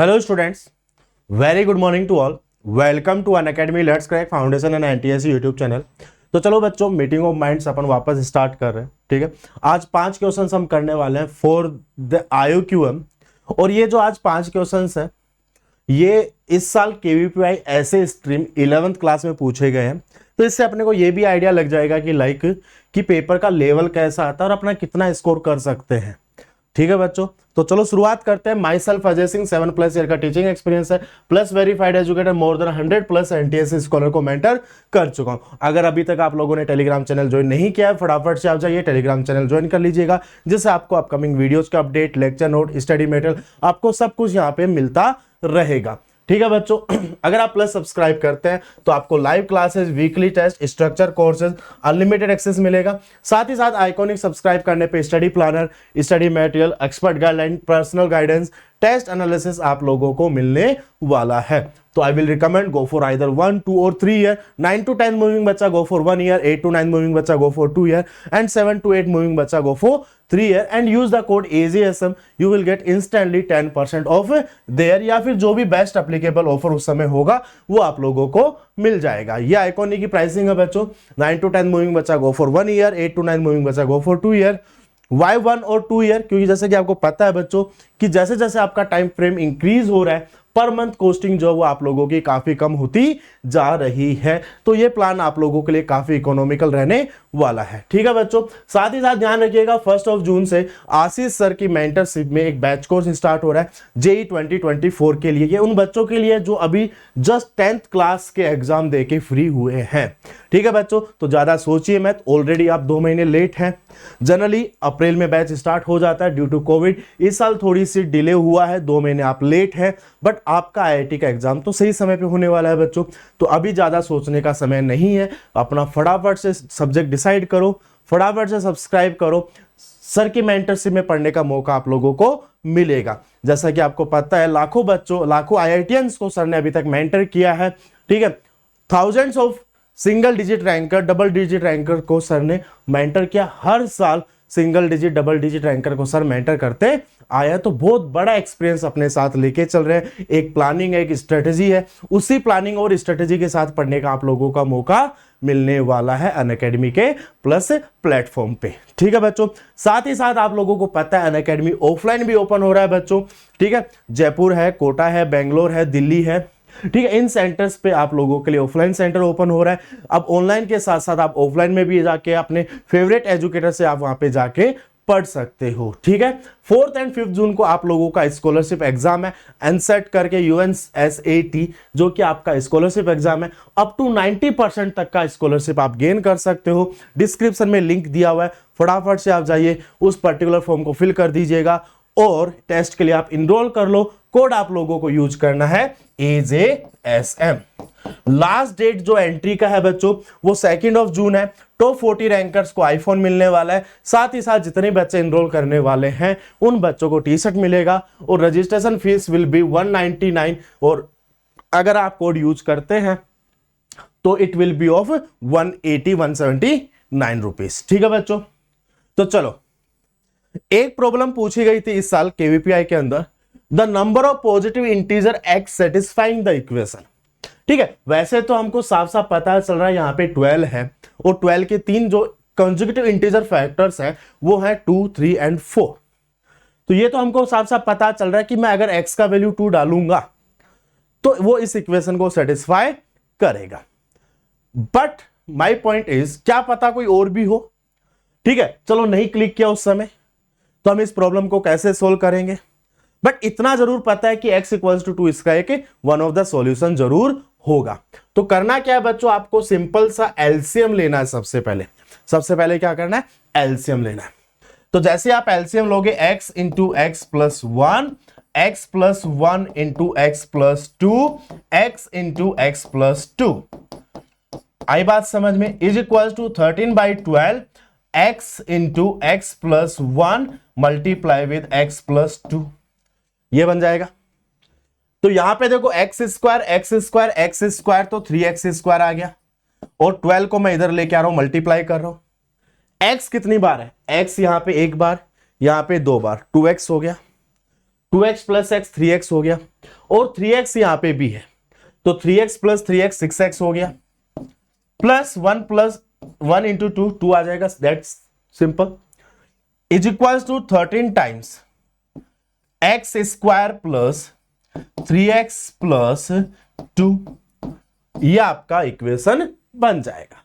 Hello students, very good morning to all. Welcome to Unacademy let's crack foundation and NTSC YouTube channel. तो चलो बच्चों, meeting of minds अपन वापस start कर रहे हैं। ठीक है, आज 5 क्वेश्चंस हम करने वाले हैं फॉर द IOQM। और ये जो आज 5 क्वेश्चंस हैं ये इस साल KVPI ऐसे स्ट्रीम 11th क्लास में पूछे गए हैं। तो इससे अपने को ये भी आइडिया लग जाएगा कि पेपर का लेवल कैसा आता है और अपना कितना स्कोर कर सकते हैं। ठीक है बच्चों, तो चलो शुरुआत करते हैं। My self Ajay Singh, 7+ year का टीचिंग एक्सपीरियंस है, plus verified educator, more than 100+ NTSC scholar को मेंटर कर चुका हूं। अगर अभी तक आप लोगों ने टेलीग्राम चैनल ज्वाइन नहीं किया है, फटाफट से आप जाइए टेलीग्राम चैनल ज्वाइन कर लीजिएगा, जिससे आपको अपकमिंग वीडियोस का update, lecture note, study material, आपको सब कुछ यहाँ पे मिलता रहेगा। ठीक है बच्चों, अगर आप प्लस सब्सक्राइब करते हैं तो आपको live classes, weekly test, structure courses, unlimited access मिलेगा। साथ ही साथ आइकॉनिक सब्सक्राइब करने पे study planner, study material, expert guideline, personal guidance, test analysis आप लोगों को मिलने वाला है। तो I will recommend go for either 1, 2 और 3 ईयर। 9 to 10 मूविंग बच्चा go for 1 year, 8 to 9 moving बच्चा go for 2 year and 7 to 8 moving बच्चा go for 3 year and use the code AJSM। You will get instantly 10% off there, या फिर जो भी best applicable offer उस समय होगा वो आप लोगों को मिल जाएगा। ये आइकॉनिक की प्राइसिंग है बच्चों। 9 to 10 मूविंग बच्चा go for 1 year, 8 to 9 moving बच्चा गो फॉर 2 ईयर। वाई 1 और 2 ईयर? क्योंकि जैसे कि आपको पता है बच्चों कि जैसे जैसे आपका टाइम फ्रेम इंक्रीज हो रहा है, पर मंथ कॉस्टिंग जो वो आप लोगों की काफी कम होती जा रही है। तो ये प्लान आप लोगों के लिए काफी इकोनॉमिकल रहने वाला है। ठीक है बच्चों, साथ ही साथ ध्यान रखिएगा 1 जून से आशीष सर की मेंटरशिप में एक बैच कोर्स स्टार्ट हो रहा है JEE 2024 के लिए। ये उन बच्चों के लिए जो अभी जस्ट 10th क्लास के एग्जाम देके फ्री हुए हैं। ठीक है बच्चों, तो ज्यादा सोचिए मत, ऑलरेडी आप 2 महीने लेट हैं। जनरली अप्रैल में बैच स्टार्ट हो जाता है, ड्यू टू कोविड इस साल थोड़ी सी डिले हुआ है, 2 महीने आप लेट हैं। बट आपका IIT का एग्जाम तो सही समय पे होने वाला है बच्चों, तो अभी ज्यादा सोचने का समय नहीं है। अपना फटाफट से सब्जेक्ट डिसाइड करो, फटाफट से सब्सक्राइब करो। सर की मेंटरशिप में पढ़ने का मौका आप लोगों को मिलेगा। जैसा कि आपको पता है, लाखों बच्चों, लाखों IITians को सर ने अभी तक मेंटर किया है। ठीक है, thousands of single digit ranker, double digit ranker को सर ने मेंटर किया। हर साल single digit, double digit ranker को सर मेंटर करते आया। तो बहुत बड़ा एक्सपीरियंस अपने साथ लेके चल रहे हैं। एक प्लानिंग है, एक स्ट्रेटेजी है, उसी प्लानिंग और स्ट्रेटेजी के साथ पढ़ने का आप लोगों का मौका मिलने वाला है अनअकैडमी के प्लस प्लेटफॉर्म पे। ठीक है बच्चों, साथ ही साथ आप लोगों को पता है अनअकैडमी ऑफलाइन भी ओपन हो रहा है बच्चों। ठीक है, जयपुर है, कोटा है, बेंगलोर है, दिल्ली है। ठीक है, इन सेंटर्स पे आप लोगों के लिए ऑफलाइन सेंटर ओपन हो रहा है। अब ऑनलाइन के साथ साथ आप ऑफलाइन में भी जाके अपने फेवरेट एजुकेटर से आप वहां पे जाके पढ़ सकते हो। ठीक है, 4 और 5 जून को आप लोगों का स्कॉलरशिप एग्जाम है, एनसेट करके UNSAT, जो कि आपका स्कॉलरशिप एग्जाम है। अप टू 90% तक का स्कॉलरशिप आप गेन कर सकते हो। डिस्क्रिप्शन में लिंक दिया हुआ है, फटाफट से आप जाइए, उस पर्टिकुलर फॉर्म को फिल कर दीजिएगा और टेस्ट के लिए आप इनरोल कर लो। कोड आप लोगों को यूज करना है AJSM। लास्ट डेट जो एंट्री का है बच्चों वो 2 जून है। टॉप 40 रैंकर्स को आईफोन मिलने वाला है। साथ ही साथ जितने बच्चे इनरोल करने वाले हैं उन बच्चों को टी-शर्ट मिलेगा और रजिस्ट्रेशन फीस विल बी 199, और अगर आप कोड यूज करते हैं तो it will be of 179 rupees. ठीक है बच्चों, तो चलो, एक प्रॉब्लम पूछी गई थी इस साल KVPI के अंदर, the number of positive integer x satisfying the equation. ठीक है, वैसे तो हमको साफ साफ पता चल रहा है यहाँ पे 12 है, और 12 के 3 जो कंसेक्यूटिव इंटीजर फैक्टर्स हैं वो है 2, 3 एंड 4। तो ये तो हमको साफ साफ पता चल रहा है कि मैं अगर x का वैल्यू 2 डालूंगा तो वो इस इक्वेशन को सेटिस्फाई करेगा। बट माई पॉइंट इज, क्या पता कोई और भी हो। ठीक है, चलो नहीं क्लिक किया उस समय, तो हम इस प्रॉब्लम को कैसे सोल्व करेंगे। बट इतना जरूर पता है कि x = 2 इसका एक वन ऑफ द सॉल्यूशन जरूर होगा। तो करना क्या है बच्चों, आपको सिंपल सा एलसीएम लेना है। सबसे पहले क्या करना है, एलसीएम लेना है। तो जैसे आप एलसीएम लोगे, x × x + 1, x + 1 × x + 2, x × x + 2, आई बात समझ में, = 13/12 x × x + 1 × x + 2, ये बन जाएगा। तो यहां पे देखो x² तो 3x² आ गया, और 12 को मैं इधर लेके आ रहा हूं, मल्टीप्लाई कर रहा हूं। x कितनी बार है, x यहां पे 1 बार, यहां पे 2 बार, 2x हो गया। 2x प्लस एक्स 3x हो गया, और 3x यहां पे भी है, तो 3x प्लस 3x 6x हो गया, प्लस 1 इंटू 2 आ जाएगा, that's simple, is equals to 13 times x square plus 3x plus 2, ये आपका इक्वेशन बन जाएगा।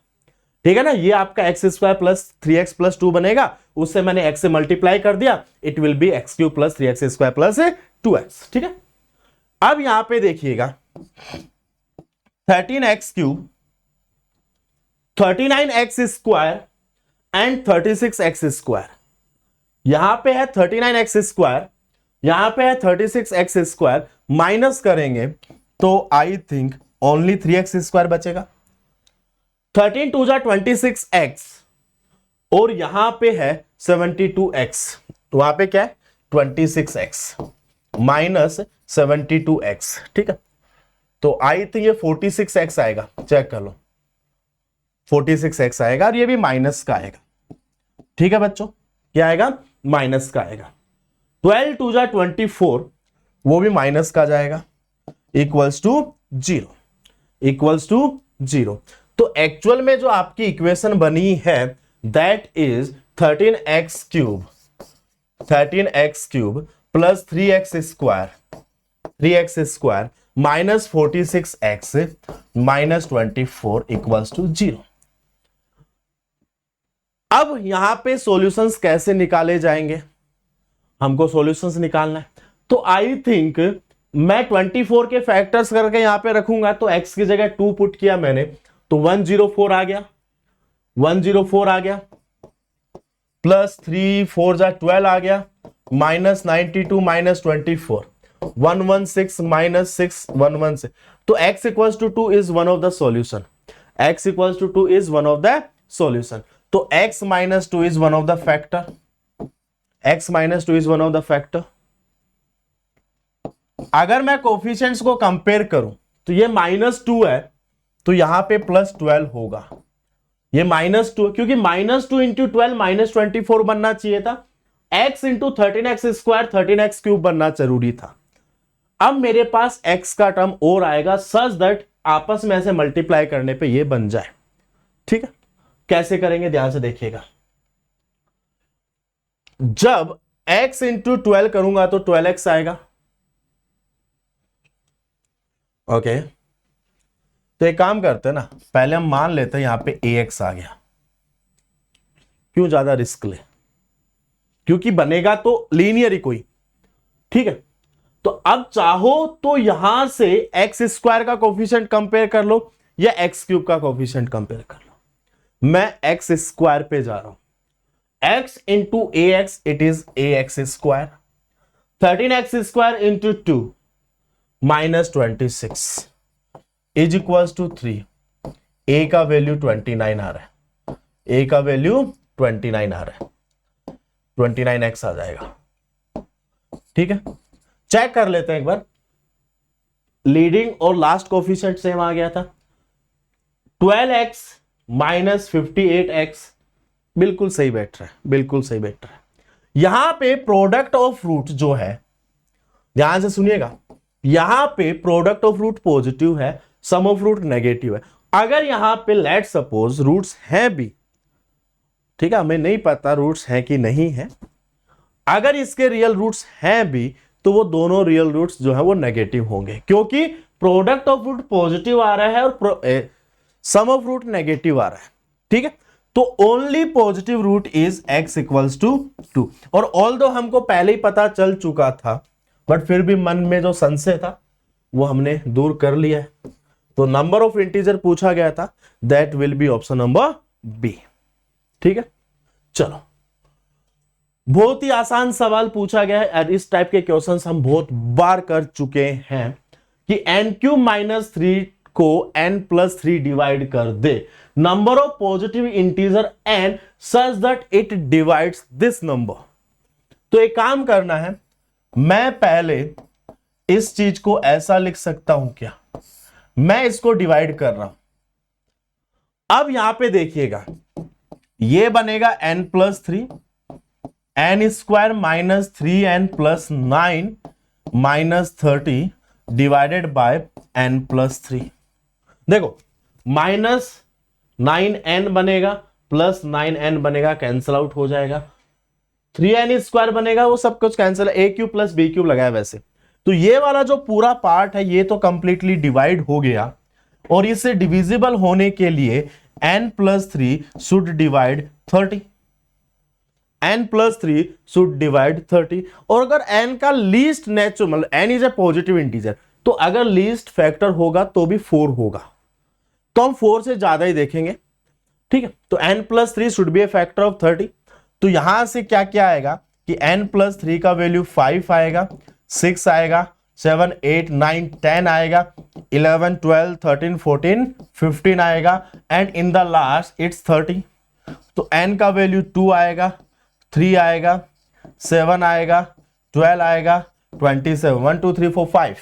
ठीक है ना, ये आपका x square plus 3x plus 2 बनेगा, उससे मैंने x से मल्टीप्लाई कर दिया, it will be x cube plus 3x square plus 2x। ठीक है, अब यहां पे देखिएगा 13x cube, 39x square and 36x square, यहां पे है 39x स्क्वायर, यहां पे है 36x स्क्वायर, माइनस करेंगे तो I think only 3x square बचेगा। 13 टू जा 26x, और यहां पे है 72x, तो वहां पे क्या है 26x माइनस 72x। ठीक है, तो आई थिंक ये 46x आएगा, चेक कर लो, 46x आएगा, और ये भी माइनस का आएगा। ठीक है बच्चों, क्या आएगा, माइनस का आएगा। 12 टू जा 24, वो भी माइनस का जाएगा, इक्वल्स टू 0, इक्वल्स टू 0। तो एक्चुअल में जो आपकी इक्वेशन बनी है that is 13x cube, 13x cube plus 3x square, 3x square minus 46x minus 24 equals to 0। अब यहां पे सॉल्यूशंस कैसे निकाले जाएंगे, हमको सॉल्यूशंस निकालना है, तो आई थिंक मैं 24 के फैक्टर्स करके यहां पे रखूंगा, तो x की जगह 2 पुट किया मैंने, तो 104 आ गया, 104 आ गया, प्लस 3 4 जा 12 आ गया, माइनस 92 माइनस 24, 116 माइनस 6 116, तो x equals to 2 is one of the solution, x equals to 2 is one of the solution. तो x minus 2 is one of the factor, x minus 2 is one of the factor. अगर मैं coefficients को compare करूं तो ये -2 है, तो यहां पे +12 होगा, ये -2, क्योंकि -2 इंटू 12 -24 बनना चाहिए था, x into 13x square 13x cube बनना जरूरी था। अब मेरे पास x का टर्म और आएगा सच दैट आपस में ऐसे मल्टीप्लाई करने पे ये बन जाए। ठीक है, कैसे करेंगे ध्यान से देखिएगा, जब x इंटू 12 करूंगा तो 12x आएगा, ओके। तो एक काम करते हैं ना, पहले हम मान लेते हैं यहां पे ax आ गया, क्यों ज्यादा रिस्क ले, क्योंकि बनेगा तो लीनियर ही कोई। ठीक है, तो अब चाहो तो यहां से एक्स स्क्वायर का कोफिशिएंट कंपेयर कर लो या एक्स क्यूब का कोफिशिएंट कंपेयर कर लो। मैं एक्स स्क्वायर पे जा रहा हूं, x into a x it is a x square, 13x square into 2 minus 26 is equals to 3, a का वैल्यू 29 आ रहा है, a का वैल्यू 29 आ रहा है, 29x आ जाएगा। ठीक है, चेक कर लेते हैं एक बार, लीडिंग और लास्ट कोफिशिएंट सेम आ गया था, 12x माइनस 58x बिल्कुल सही बैठ रहा है, बिल्कुल सही बैठ रहा है। यहां पे प्रोडक्ट ऑफ रूट जो है, ध्यान से सुनिएगा, यहां पे प्रोडक्ट ऑफ रूट पॉजिटिव है, सम ऑफ रूट नेगेटिव है। अगर यहां पे लेट सपोज रूट्स हैं भी, ठीक है, हमें नहीं पता रूट्स हैं कि नहीं है, अगर इसके रियल रूट्स हैं भी तो वो दोनों रियल रूट्स जो है वो नेगेटिव होंगे, क्योंकि प्रोडक्ट ऑफ रूट पॉजिटिव आ रहा है और सम ऑफ रूट नेगेटिव आ रहा है। ठीक है, तो only positive root is x equals to 2, और ऑल्दो हमको पहले ही पता चल चुका था, बट फिर भी मन में जो संशय था वो हमने दूर कर लिया है। तो नंबर ऑफ इंटीजर पूछा गया था, that will be option number B. ठीक है, चलो, बहुत ही आसान सवाल पूछा गया है, और इस टाइप के क्वेश्चंस हम बहुत बार कर चुके हैं कि n³ माइनस 3 को n+3 डिवाइड कर दे, number of positive integer n such that it divides this number. तो एक काम करना है, मैं पहले इस चीज को ऐसा लिख सकता हूं क्या, मैं इसको डिवाइड कर रहा हूं। अब यहां पे देखिएगा, ये बनेगा n+3, n² minus 3n+9 -30 divided by n+3। देखो -9n बनेगा प्लस 9n बनेगा, कैंसिल आउट हो जाएगा। 3n² बनेगा, वो सब कुछ कैंसिल, a³ प्लस b³ लगाया वैसे। तो ये वाला जो पूरा पार्ट है ये तो कंप्लीटली डिवाइड हो गया, और इससे डिविजिबल होने के लिए n+3 should divide 30। n+3 should divide 30। और अगर n का लीस्ट नेचुरल, मतलब n is a positive integer, तो अगर लीस्ट फैक्टर होगा तो भी 4 होगा, तो हम 4 से ज्यादा ही देखेंगे। ठीक है, तो n+3 should be A factor of 30। तो यहां से क्या क्या आएगा कि n+3 का वैल्यू 5 आएगा, 6 आएगा, 7 8 9 10 आएगा, 11 12 13 14 15 आएगा, and in the last it's 30। तो n का वैल्यू 2 आएगा, 3 आएगा, 7 आएगा, 12 आएगा, 27 1 2 3 4 5,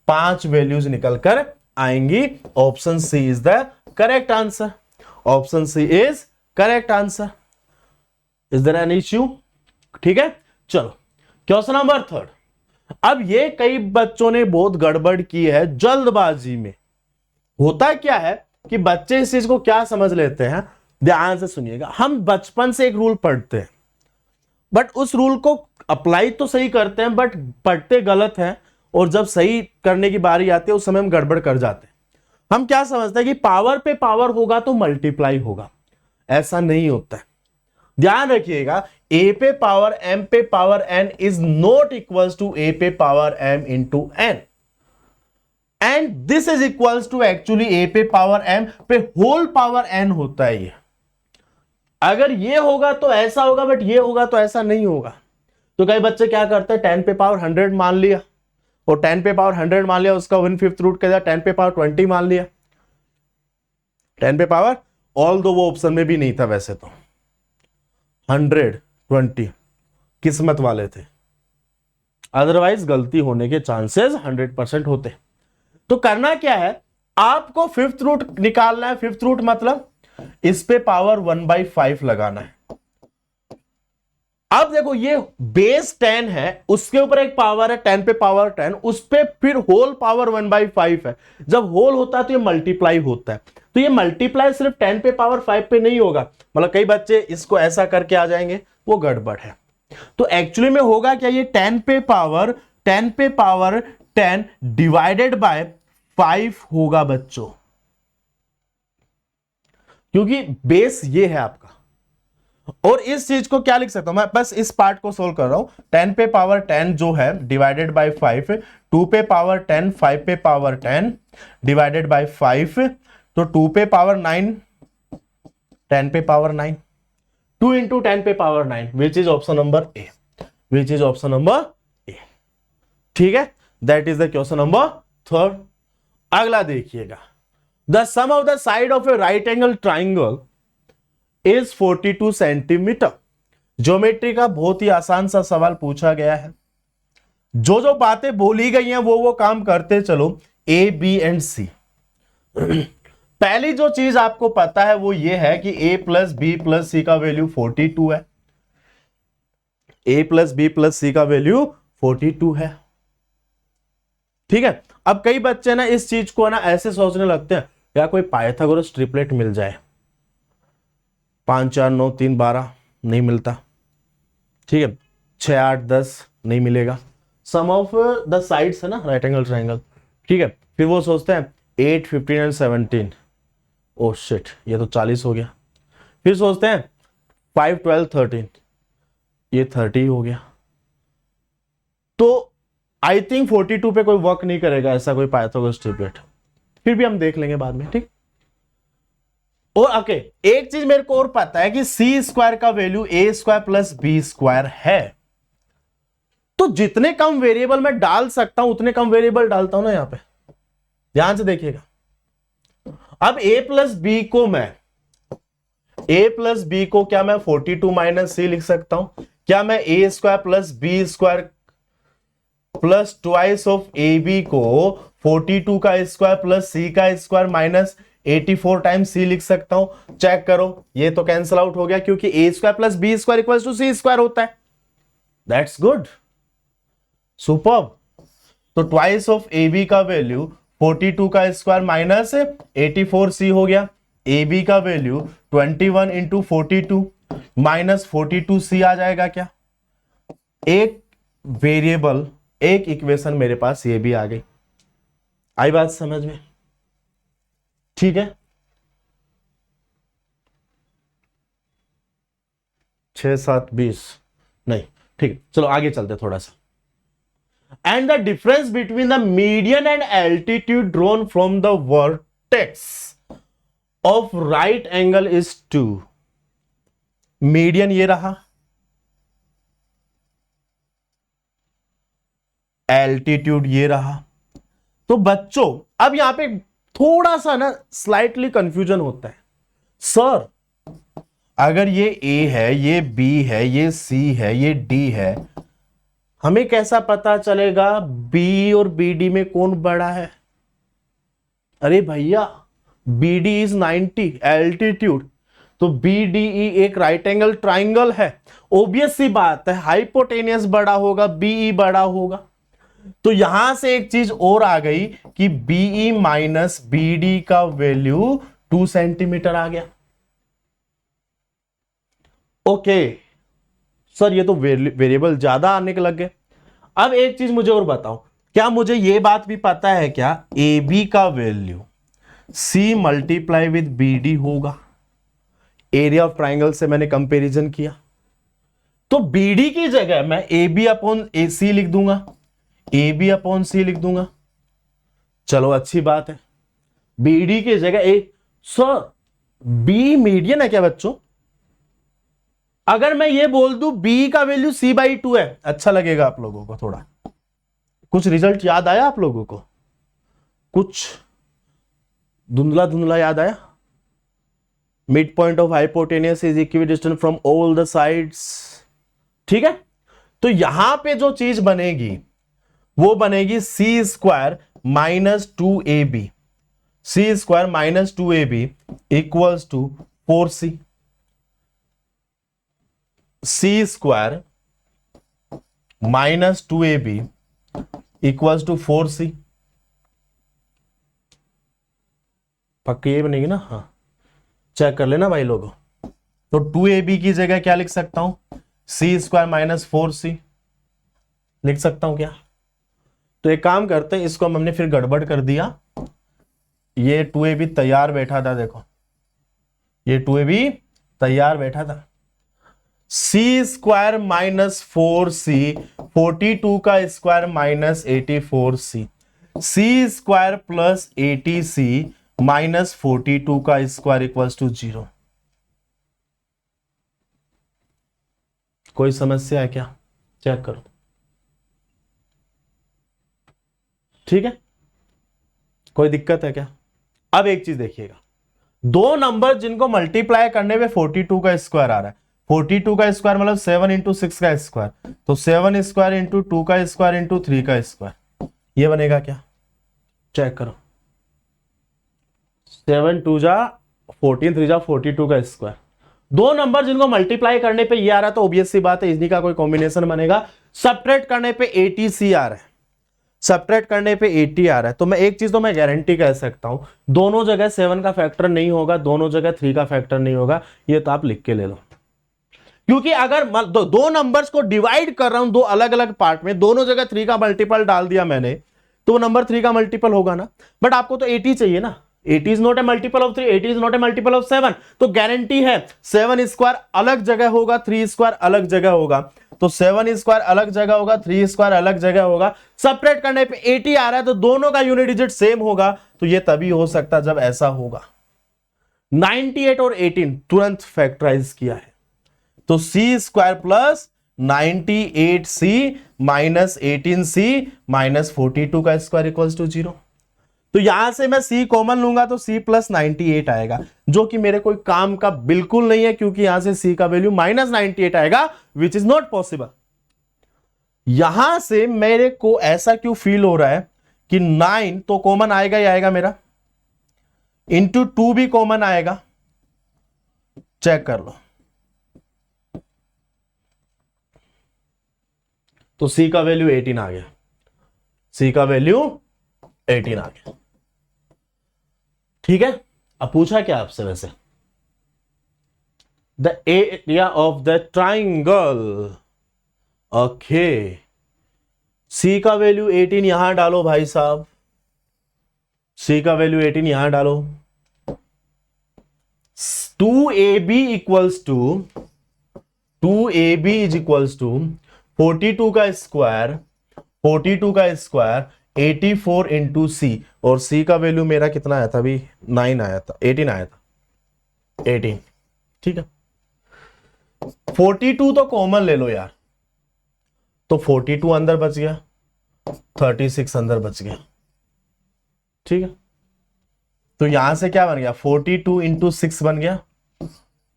5 वैल्यूज निकल कर आएंगी। Option C is the correct answer. Option C is correct answer. Is there any issue? ठीक है, चलो क्वेश्चन नंबर 3। अब ये कई बच्चों ने बहुत गड़बड़ की है जल्दबाजी में। होता क्या है कि बच्चे इस चीज को क्या समझ लेते हैं, ध्यान से सुनिएगा। हम बचपन से एक रूल पढ़ते हैं, बट उस रूल को अप्लाई तो सही करते हैं, बट पढ़ते गलत हैं, और जब सही करने की बारी आती है उस समय हम गड़बड़ कर जाते हैं। हम क्या समझते हैं कि पावर पे पावर होगा तो मल्टीप्लाई होगा, ऐसा नहीं होता है। ध्यान रखिएगा, a पे पावर m पे power n is not equals to a पे power m into n, and this is equals to actually a पे पावर m पे होल पावर n होता है ये। अगर ये होगा तो ऐसा होगा, बट ये होगा तो ऐसा नहीं होगा। तो कई बच्चे क्या करते हैं, 10 पे पावर 100 मान लिया, और 10 पे पावर 100 मान लिया, उसका 1/5 रूट कर दिया, 10 पे पावर 20 मान लिया। 10 पे पावर, ऑल दो वो ऑप्शन में भी नहीं था वैसे तो, 120 किस्मत वाले थे, अदरवाइज गलती होने के चांसेस 100% होते। तो करना क्या है, आपको 5th रूट निकालना है। 5th रूट मतलब इस पे पावर 1/5 लगाना है। अब देखो ये बेस 10 है, उसके ऊपर एक पावर है 10 पे पावर 10, उस पे फिर होल पावर 1/5 है। जब होल होता है तो ये मल्टीप्लाई होता है। तो ये मल्टीप्लाई सिर्फ 10 पे पावर 5 पे नहीं होगा, मतलब कई बच्चे इसको ऐसा करके आ जाएंगे, वो गड़बड़ है। तो एक्चुअली में होगा क्या, ये 10 पे पावर 10 डिवाइडेड बाय 5 होगा बच्चों, क्योंकि बेस ये है आपका। और इस चीज को क्या लिख सकता हूं मैं, बस इस पार्ट को सोल्व कर रहा हूं। 10 पे पावर 10 जो है डिवाइडेड बाय 5, 2 पे पावर 10, 5 पे पावर 10 डिवाइडेड बाय 5, तो 2 पे पावर 9, 10 पे पावर 9, 2 इंटू 10 पे power 9, which is option number A, which is option number A. ठीक है, that is the question number 3। अगला देखिएगा, the sum of the side of a right angle triangle is 42 centimetre. Geometry का बहुत ही आसान सा सवाल पूछा गया है। जो जो बातें बोली गई हैं वो काम करते चलो। ए बी एंड सी। पहली जो चीज आपको पता है वो ये है कि a प्लस बी प्लस सी का वैल्यू 42 है। a प्लस बी प्लस सी का वैल्यू 42 है। ठीक है, अब कई बच्चे ना इस चीज को ना ऐसे सोचने लगते हैं, या कोई पाइथागोरस ट्रिपलेट मिल जाए, 5 4 9 3 12 नहीं मिलता। ठीक है, 6 8 10 नहीं मिलेगा। सम ऑफ द साइड्स है ना राइट एंगल ट्राइंगल। ठीक है, फिर वो सोचते हैं 8 15 एंड 17, ओह शिट ये तो 40 हो गया। फिर सोचते हैं 5 12 13, ये 30 हो गया। तो आई थिंक 42 पे कोई वर्क नहीं करेगा ऐसा कोई पाइथागोरस ट्रिपलेट, फिर भी हम देख लेंगे बाद में। ठीक, और ओके एक चीज मेरे को और पता है कि सी स्क्वायर का वैल्यू ए स्क्वायर प्लस बी स्क्वायर है। तो जितने कम वेरिएबल मैं डाल सकता हूं उतने कम वेरिएबल डालता हूं ना यहां पे, ध्यान से देखिएगा। अब a प्लस बी को क्या मैं 42 माइनस सी लिख सकता हूं? क्या मैं a square plus b square plus twice of a b को 42 का स्क्वायर प्लस सी का स्क्वायर माइनस 84 टाइम्स सी लिख सकता हूं? चेक करो, ये तो कैंसिल आउट हो गया क्योंकि a square plus b square equal to c square होता है। That's good, superb. तो ट्वाइस ऑफ ए बी का वैल्यू 42 का स्क्वायर माइनस 84c हो गया। ए बी का वैल्यू 21 इंटू 42 माइनस 42c आ जाएगा क्या। एक वेरिएबल, एक इक्वेशन मेरे पास ये भी आ गई। आई बात समझ में? ठीक है, 6 7 20 नहीं, ठीक है, चलो आगे चलते थोड़ा सा। And the difference between the median and altitude drawn from the vertex of right angle is 2। Median ये रहा, एल्टीट्यूड ये रहा। तो बच्चों अब यहां पे थोड़ा सा ना स्लाइटली कंफ्यूजन होता है। सर अगर ये ए है, ये बी है, ये सी है, ये डी है, हमें कैसा पता चलेगा बी और बी डी में कौन बड़ा है? अरे भैया बी डी इज 90 एल्टीट्यूड, तो बी डी ई एक राइट एंगल ट्राइंगल है, ऑब्वियस सी बात है हाइपोटेनियस बड़ा होगा, बीई बड़ा होगा। तो यहां से एक चीज और आ गई कि बीई माइनस बी डी का वैल्यू 2 सेंटीमीटर आ गया। ओके सर ये तो वेरिएबल ज्यादा आने के लग गए। अब एक चीज मुझे और बताओ, क्या मुझे ये बात भी पता है क्या ए बी का value C multiply with B D होगा? एरिया ऑफ ट्राइंगल से मैंने कंपैरिजन किया, तो बी डी की जगह मैं ए बी अपॉन ए सी लिख दूंगा, ए बी अपॉन सी लिख दूंगा। चलो अच्छी बात है, बी डी की जगह ए। सर बी मीडियन है क्या बच्चों? अगर मैं ये बोल दूं बी का वैल्यू सी बाई 2 है, अच्छा लगेगा आप लोगों को? थोड़ा कुछ रिजल्ट याद आया आप लोगों को? कुछ धुंधला धुंधला याद आया? Mid point of hypotenuse is equidistant from all the sides. ठीक है, तो यहां पे जो चीज बनेगी वो बनेगी c square minus 2ab, c square minus 2ab equals to 4c। C square minus 2ab equals to 4c। पक्की ये बनेगी ना? हाँ चेक कर लेना भाई लोगों। तो 2ab की जगह क्या लिख सकता हूं? सी स्क्वायर माइनस 4c लिख सकता हूं क्या? तो एक काम करते हैं, इसको हमने फिर गड़बड़ कर दिया। ये 2ab तैयार बैठा था, देखो ये 2ab तैयार बैठा था। सी स्क्वायर माइनस 4c 42 का स्क्वायर माइनस 84c, सी स्क्वायर प्लस 80c माइनस 42 का स्क्वायर इक्वल्स टू 0। कोई समस्या है क्या? चेक करो। ठीक है, कोई दिक्कत है क्या? अब एक चीज देखिएगा, दो नंबर जिनको मल्टीप्लाई करने में 42 का स्क्वायर आ रहा है, 42 का स्क्वायर मतलब 7 इंटू 6 का स्क्वायर, तो 7 स्क्वायर इंटू 2 का स्क्वायर इंटू 3 का स्क्वायर, ये बनेगा क्या? चेक करो। 7 2 जा 14, 3 जा 42 का स्क्वायर। दो नंबर जिनको मल्टीप्लाई करने पे ये आ रहा है, तो ऑब्वियस सी बात है इन्हीं का कोई कॉम्बिनेशन बनेगा। सब्ट्रैक्ट करने पे 80c आ रहा है, सब्ट्रैक्ट करने पे 80 आ रहा है, तो मैं एक चीज तो मैं गारंटी कह सकता हूं, दोनों जगह 7 का फैक्टर नहीं होगा, दोनों जगह 3 का फैक्टर नहीं होगा। ये तो आप लिख के ले लो, क्योंकि अगर दो नंबर्स को डिवाइड कर रहा हूं दो अलग अलग पार्ट में, दोनों जगह 3 का मल्टीपल डाल दिया मैंने, तो नंबर 3 का मल्टीपल होगा ना। बट आपको तो 80 चाहिए ना, 80 is not a multiple of 3, 80 is not a multiple of 7, तो गारंटी है 7 स्क्वायर अलग जगह होगा, 3 स्क्वायर अलग जगह होगा, तो 7 स्क्वायर अलग जगह होगा, 3 स्क्वायर अलग जगह होगा। सेपरेट करने पे 80 आ रहा है, तो दोनों का यूनिट डिजिट सेम होगा, तो ये तभी हो सकता जब ऐसा होगा। 98 और 18 तुरंत फैक्टराइज किया है, तो c square plus 98c minus 18c minus 42 का स्क्वायर इक्वल्स टू 0। तो यहां से मैं c कॉमन लूंगा तो c प्लस 98 आएगा, जो कि मेरे कोई काम का बिल्कुल नहीं है, क्योंकि यहां से c का वैल्यू माइनस 98 आएगा, विच इज नॉट पॉसिबल। यहां से मेरे को ऐसा क्यों फील हो रहा है कि 9 तो कॉमन आएगा ही आएगा मेरा, इंटू 2 भी कॉमन आएगा। चेक कर लो, तो c का वैल्यू 18 आ गया। सी का वैल्यू 18 आ गया। ठीक है, अब पूछा क्या आपसे वैसे, the area of the triangle. Okay, c का वैल्यू 18 यहां डालो भाई साहब, सी का वैल्यू 18 यहां डालो। 2ab equals to 2ab is equals to 42 का स्क्वायर 42 का स्क्वायर 84 इंटू सी, और सी का वैल्यू मेरा कितना आया था अभी, 9 आया था, 18 आया था, 18। ठीक है, 42 तो कॉमन ले लो यार, तो 42 अंदर बच गया, 36 अंदर बच गया। ठीक है, तो यहां से क्या बन गया, 42 इंटू 6 बन गया,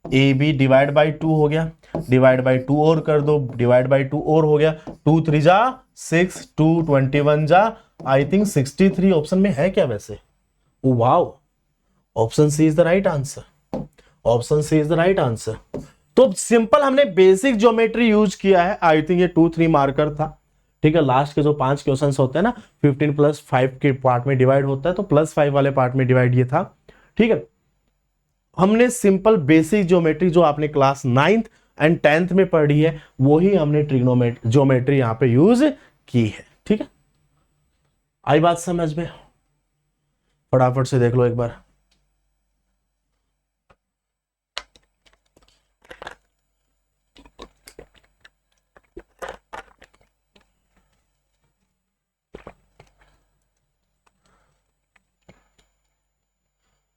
ए बी डिवाइड बाई 2 हो गया, डिवाइड बाई 2 और कर दो, डिवाइड बाई 2 और हो गया, 2 3 जा 6, 2 21 जा, आई थिंक 63 ऑप्शन में है क्या वैसे। Wow, option C is the right answer, option C is the right answer. तो सिंपल हमने बेसिक ज्योमेट्री यूज किया है, आई थिंक ये 2-3 मार्कर था। ठीक है, लास्ट के जो 5 क्वेश्चंस होते हैं ना 15 + 5 के पार्ट में डिवाइड होता है, तो +5 वाले पार्ट में डिवाइड ये था। ठीक है, हमने सिंपल बेसिक ज्योमेट्री जो आपने क्लास 9th एंड 10th में पढ़ी है वही हमने ट्रिग्नोमेट्री ज्योमेट्री यहां पे यूज की है। ठीक है, आई बात समझ में, फटाफट से देख लो एक बार।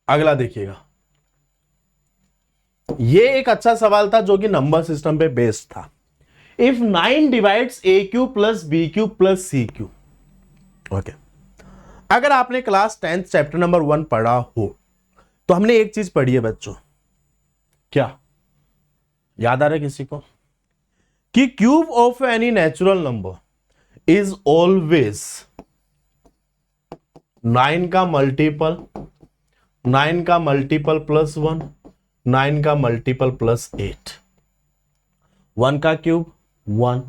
अगला देखिएगा, ये एक अच्छा सवाल था जो कि नंबर सिस्टम पे बेस्ड था। If 9 divides a cube plus b cube plus c cube. Okay, अगर आपने क्लास 10th चैप्टर नंबर 1 पढ़ा हो तो हमने एक चीज पढ़ी है बच्चों, क्या याद आ रहा है किसी को, कि cube of any natural number is always 9 का मल्टीपल, 9 का मल्टीपल प्लस 1, 9 का मल्टीपल प्लस 8, 1 का क्यूब 1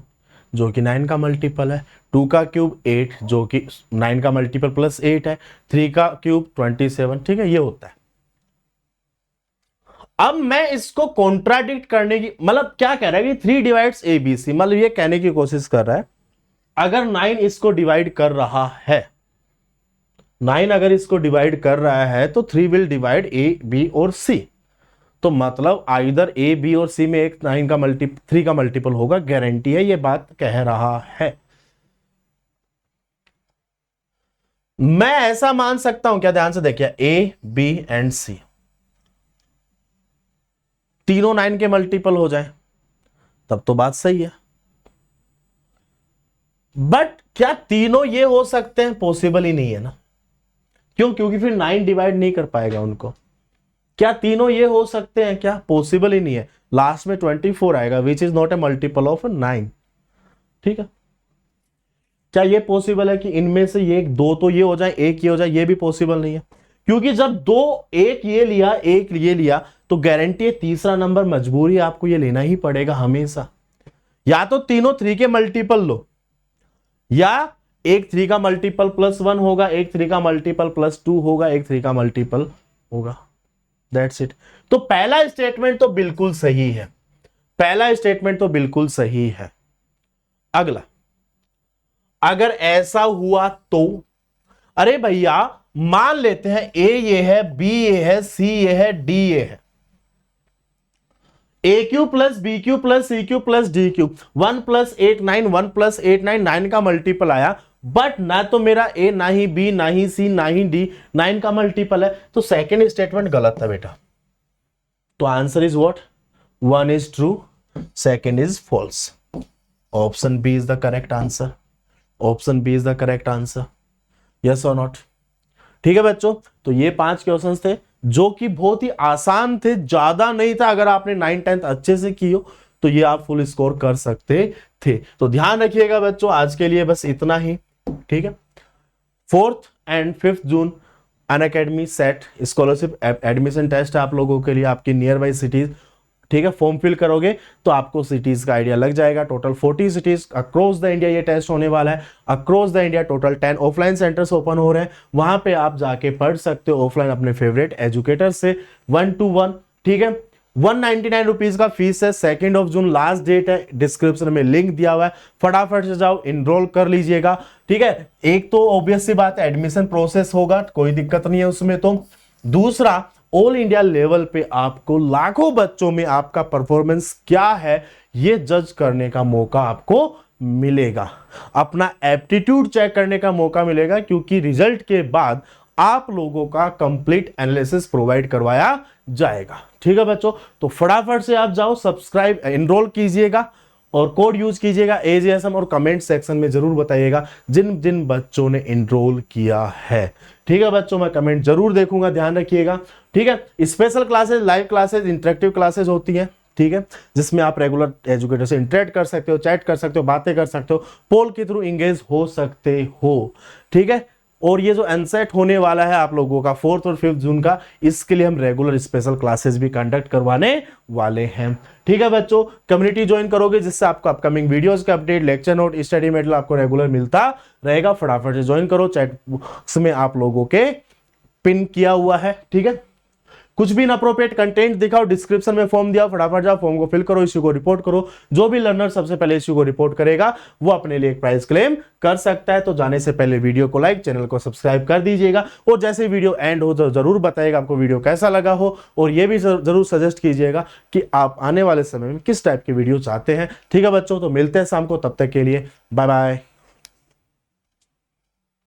जो कि 9 का मल्टीपल है, 2 का क्यूब 8 जो कि 9 का मल्टीपल प्लस 8 है, 3 का क्यूब 27। ठीक है, ये होता है। अब मैं इसको कॉन्ट्राडिक्ट करने की, मतलब क्या कह रहा है कि 3 डिवाइड्स ए बी सी, मतलब ये कहने की कोशिश कर रहा है अगर 9 इसको डिवाइड कर रहा है, 9 अगर इसको डिवाइड कर रहा है तो 3 विल डिवाइड ए बी और सी, तो मतलब आइदर ए बी और सी में एक 9 का 3 का मल्टीपल होगा, गारंटी है, ये बात कह रहा है। मैं ऐसा मान सकता हूं क्या, ध्यान से देखिए, ए बी एंड सी तीनों 9 के मल्टीपल हो जाए तब तो बात सही है, बट क्या तीनों ये हो सकते हैं, पॉसिबल ही नहीं है ना। क्यों, क्योंकि फिर 9 डिवाइड नहीं कर पाएगा उनको। क्या तीनों ये हो सकते हैं, क्या पॉसिबल ही नहीं है, लास्ट में 24 आएगा which is not a multiple of 9। ठीक है, क्या ये पॉसिबल है कि इनमें से ये दो तो ये हो जाए, एक ये हो जाए, ये भी पॉसिबल नहीं है, क्योंकि जब दो, एक ये लिया एक ये लिया तो गारंटी है तीसरा नंबर मजबूरी आपको ये लेना ही पड़ेगा हमेशा। या तो तीनों 3 के मल्टीपल लो, या एक 3 का मल्टीपल +1 होगा, एक 3 का मल्टीपल +2 होगा, एक 3 का मल्टीपल होगा, दैट्स इट। तो पहला स्टेटमेंट तो बिल्कुल सही है, पहला स्टेटमेंट तो बिल्कुल सही है। अगला, अगर ऐसा हुआ तो, अरे भैया मान लेते हैं ए ये है, बी ये है, सी ये है, डी ये है, a cube plus b cube plus c cube plus d cube, 1 + 8 9, 1 + 8 9, 9 का मल्टीपल आया, बट ना तो मेरा ए, ना ही बी, ना ही सी, ना ही डी 9 का मल्टीपल है, तो सेकेंड स्टेटमेंट गलत था बेटा। तो answer is what, 1 is true, second is false, option B is the correct answer, option B is the correct answer, yes और नॉट। ठीक है बच्चों, तो ये 5 क्वेश्चंस थे जो कि बहुत ही आसान थे, ज्यादा नहीं था, अगर आपने 9th 10th अच्छे से की हो तो ये आप फुल स्कोर कर सकते थे। तो ध्यान रखिएगा बच्चों, आज के लिए बस इतना ही। ठीक है, 4th and 5th June Unacademy set scholarship admission test है आप लोगों के लिए, आपकी नियर बाई सिटीज ठीक है, फॉर्म फिल करोगे तो आपको सिटीज का आइडिया लग जाएगा। Total 40 cities across the India ये टेस्ट होने वाला है। Across the India total 10 offline centres open हो रहे हैं, वहां पे आप जाके पढ़ सकते हो ऑफलाइन अपने फेवरेट एजुकेटर से 1 to 1। ठीक है, 199 रुपीज का फीस है। 2 जून लास्ट डेट है, डिस्क्रिप्शन में लिंक दिया हुआ है, फटाफट से जाओ इनरोल कर लीजिएगा। ठीक है, एक तो ऑब्वियस सी बात है एडमिशन प्रोसेस होगा, कोई दिक्कत नहीं है उसमें। तो दूसरा, ऑल इंडिया लेवल पे आपको लाखों बच्चों में आपका परफॉर्मेंस क्या है ये जज करने का मौका आपको मिलेगा, अपना एप्टीट्यूड चेक करने का मौका मिलेगा, क्योंकि रिजल्ट के बाद आप लोगों का कंप्लीट एनालिसिस प्रोवाइड करवाया जाएगा। ठीक है बच्चों, तो फटाफट से आप जाओ, सब्सक्राइब एनरोल कीजिएगा और कोड यूज कीजिएगा AJSM, और कमेंट सेक्शन में जरूर बताइएगा जिन जिन बच्चों ने एनरोल किया है। ठीक है बच्चों, मैं कमेंट जरूर देखूंगा, ध्यान रखिएगा। ठीक है, special classes, live classes, interactive classes होती हैं। ठीक है, जिसमें आप रेगुलर एजुकेटर से इंटरेक्ट कर सकते हो, चैट कर सकते हो, बातें कर सकते हो, पोल के थ्रू इंगेज हो सकते हो। ठीक है, और ये जो एनसेट होने वाला है आप लोगों का 4 और 5 जून का, इसके लिए हम रेगुलर स्पेशल क्लासेस भी कंडक्ट करवाने वाले हैं। ठीक है बच्चों, कम्युनिटी ज्वाइन करोगे जिससे आपको अपकमिंग वीडियोस का update, lecture note, study material आपको रेगुलर मिलता रहेगा। फटाफट से ज्वाइन करो, चैट बॉक्स में आप लोगों के पिन किया हुआ है। ठीक है, कुछ भी इनअप्रोप्रिएट कंटेंट दिखाओ, डिस्क्रिप्शन में फॉर्म दिया, फटाफट जाओ फॉर्म को फिल करो, इश्यू को रिपोर्ट करो। जो भी लर्नर सबसे पहले इश्यू को रिपोर्ट करेगा वो अपने लिए एक प्राइज क्लेम कर सकता है। तो जाने से पहले वीडियो को लाइक, चैनल को सब्सक्राइब कर दीजिएगा, और जैसे वीडियो एंड हो तो जरूर बताइएगा आपको वीडियो कैसा लगा हो, और ये भी जरूर सजेस्ट कीजिएगा कि आप आने वाले समय में किस टाइप की वीडियो चाहते हैं। ठीक है बच्चों, तो मिलते हैं शाम को, तब तक के लिए बाय बाय।